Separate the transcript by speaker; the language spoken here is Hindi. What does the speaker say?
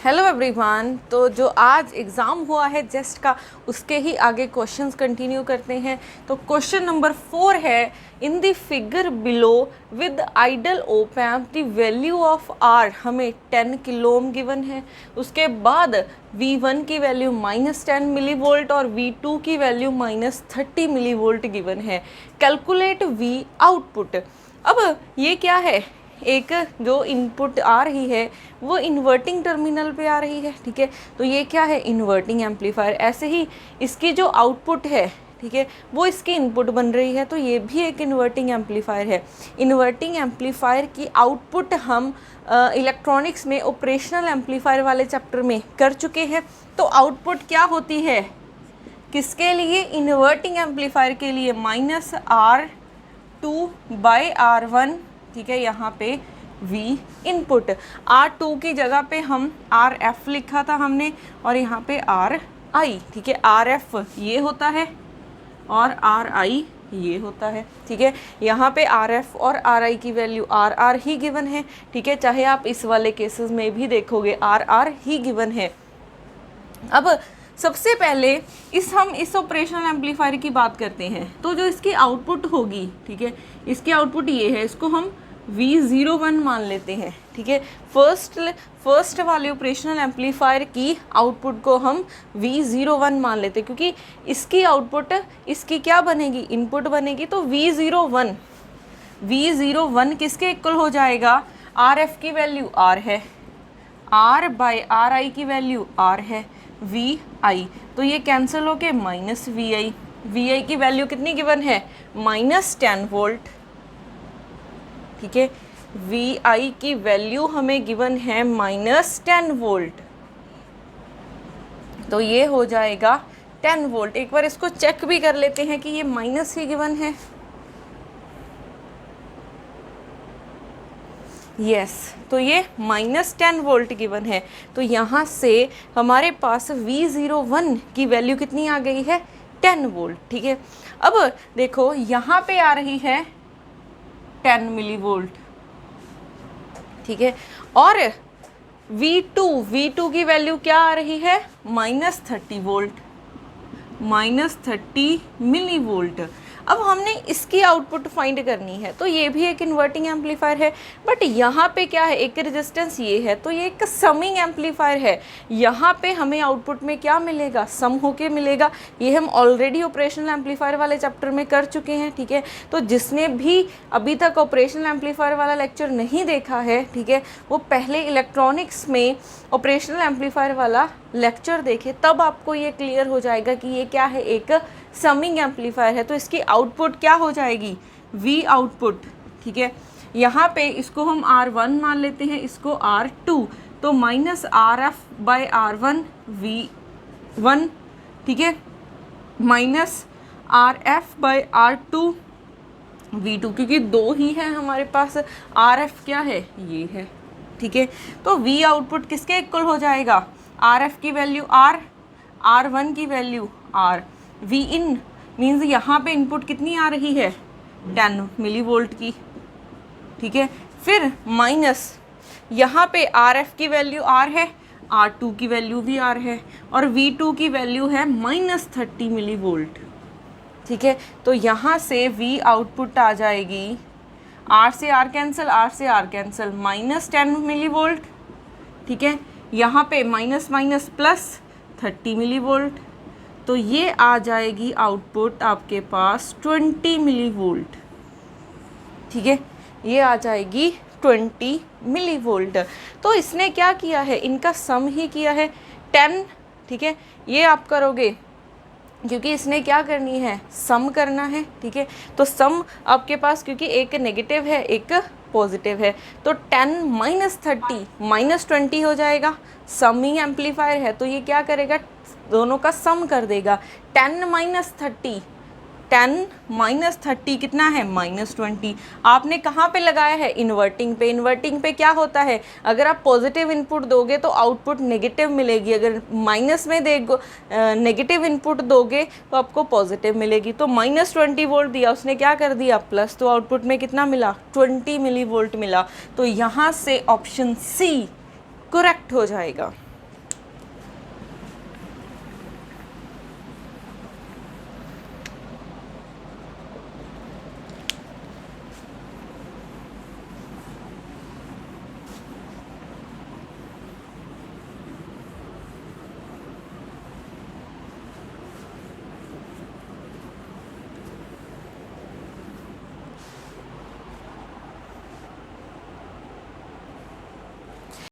Speaker 1: Hello everyone. तो जो आज एग्ज़ाम हुआ है जेस्ट का, उसके ही आगे क्वेश्चंस कंटिन्यू करते हैं। तो क्वेश्चन नंबर 4 है, in the figure below with ideal op amp the value of R, हमें 10 किलो ओम गिवन है। उसके बाद V1 की वैल्यू -10 मिली वोल्ट और V2 की वैल्यू -30 मिली वोल्ट गिवन है। Calculate V output. अब ये क्या है, एक जो इनपुट आ रही है वो इन्वर्टिंग टर्मिनल पे आ रही है, ठीक है। तो ये क्या है, इन्वर्टिंग एम्पलीफायर। ऐसे ही इसकी जो आउटपुट है, ठीक है, वो इसकी इनपुट बन रही है, तो ये भी एक इन्वर्टिंग एम्पलीफायर है। इन्वर्टिंग एम्पलीफायर की आउटपुट हम इलेक्ट्रॉनिक्स में ऑपरेशनल एम्पलीफायर वाले चैप्टर में कर चुके हैं। तो आउटपुट क्या होती है किसके लिए, इन्वर्टिंग एम्पलीफायर के लिए, -R2/R1, ठीक है। यहाँ पे V इनपुट, R2 की जगह पे हम RF लिखा था हमने, और यहाँ पे RI, ठीक है। RF ये होता है और RI ये होता है, ठीक है। यहाँ पे RF और RI की वैल्यू RR ही गिवन है, ठीक है। चाहे आप इस वाले केसेस में भी देखोगे RR ही गिवन है। अब सबसे पहले हम इस ऑपरेशनल एम्पलीफायर की बात करते हैं। तो जो इसकी आउटपुट होगी, ठीक है, इसकी आउटपुट ये है, इसको हम V01 मान लेते हैं, ठीक है। फर्स्ट वाले ऑपरेशनल एम्पलीफायर की आउटपुट को हम V01 मान लेते हैं, क्योंकि इसकी आउटपुट इसकी क्या बनेगी, इनपुट बनेगी। तो V01 किसके इक्वल हो जाएगा, RF की वैल्यू R है, R/RI की वैल्यू R है, VI, तो ये कैंसिल होके -VI। VI की वैल्यू कितनी गिवन है, -10 वोल्ट, ठीक है। VI की वैल्यू हमें गिवन है -10 वोल्ट, तो ये हो जाएगा 10 वोल्ट। एक बार इसको चेक भी कर लेते हैं कि ये माइनस ही गिवन है। यस, तो ये -10 वोल्ट गिवन है। तो यहाँ से हमारे पास V01 की वैल्यू कितनी आ गई है, 10 वोल्ट, ठीक है। अब देखो यहाँ पे आ रही है 10 मिली वोल्ट, ठीक है। और V2 की वैल्यू क्या आ रही है, -30 वोल्ट, -30 मिली वोल्ट। अब हमने इसकी आउटपुट फाइंड करनी है, तो ये भी एक इन्वर्टिंग एम्पलीफायर है, बट यहाँ पे क्या है, एक रेजिस्टेंस ये है, तो ये एक समिंग एम्पलीफायर है। यहाँ पे हमें आउटपुट में क्या मिलेगा, सम होके मिलेगा। ये हम ऑलरेडी ऑपरेशनल एम्पलीफायर वाले चैप्टर में कर चुके हैं, ठीक है। तो जिसने भी अभी तक ऑपरेशनल एम्पलीफायर वाला लेक्चर नहीं देखा है, ठीक है, वो पहले इलेक्ट्रॉनिक्स में ऑपरेशनल एम्पलीफायर वाला लेक्चर देखे, तब आपको ये क्लियर हो जाएगा कि ये क्या है, एक समिंग एम्पलीफायर है। तो इसकी आउटपुट क्या हो जाएगी, V आउटपुट, ठीक है। यहाँ पे इसको हम R1 मान लेते हैं, इसको R2, तो -RF/R1 V1, ठीक है, -RF/R2 V2, क्योंकि दो ही है हमारे पास। RF क्या है, ये है, ठीक है। तो V आउटपुट किसके इक्वल हो जाएगा, RF की वैल्यू R, R1 की वैल्यू R। V इन मीन्स यहाँ पे इनपुट कितनी आ रही है, 10 मिली वोल्ट की, ठीक है। फिर माइनस यहाँ पे RF की वैल्यू R है, R2 की वैल्यू भी R है, और V2 की वैल्यू है -30 मिली वोल्ट, ठीक है। तो यहाँ से V आउटपुट आ जाएगी, R से R कैंसिल, R से R कैंसिल, -10 मिली वोल्ट, ठीक है। यहाँ पे माइनस प्लस 30 मिली वोल्ट, तो ये आ जाएगी आउटपुट आपके पास 20 मिली वोल्ट, ठीक है। ये आ जाएगी 20 मिली वोल्ट। तो इसने क्या किया है, इनका सम ही किया है 10, ठीक है। ये आप करोगे क्योंकि इसने क्या करनी है, सम करना है, ठीक है। तो सम आपके पास, क्योंकि एक नेगेटिव है एक पॉजिटिव है, तो 10 -30 -20 हो जाएगा। समिंग एम्पलीफायर है, तो ये क्या करेगा, दोनों का सम कर देगा। 10 -30 कितना है, -20। आपने कहाँ पे लगाया है, इन्वर्टिंग पे। इन्वर्टिंग पे क्या होता है, अगर आप पॉजिटिव इनपुट दोगे तो आउटपुट नेगेटिव मिलेगी, अगर माइनस में नेगेटिव इनपुट दोगे तो आपको पॉजिटिव मिलेगी। तो -20 वोल्ट दिया, उसने क्या कर दिया, प्लस, तो आउटपुट में कितना मिला, 20 मिली वोल्ट मिला। तो यहाँ से ऑप्शन सी करेक्ट हो जाएगा।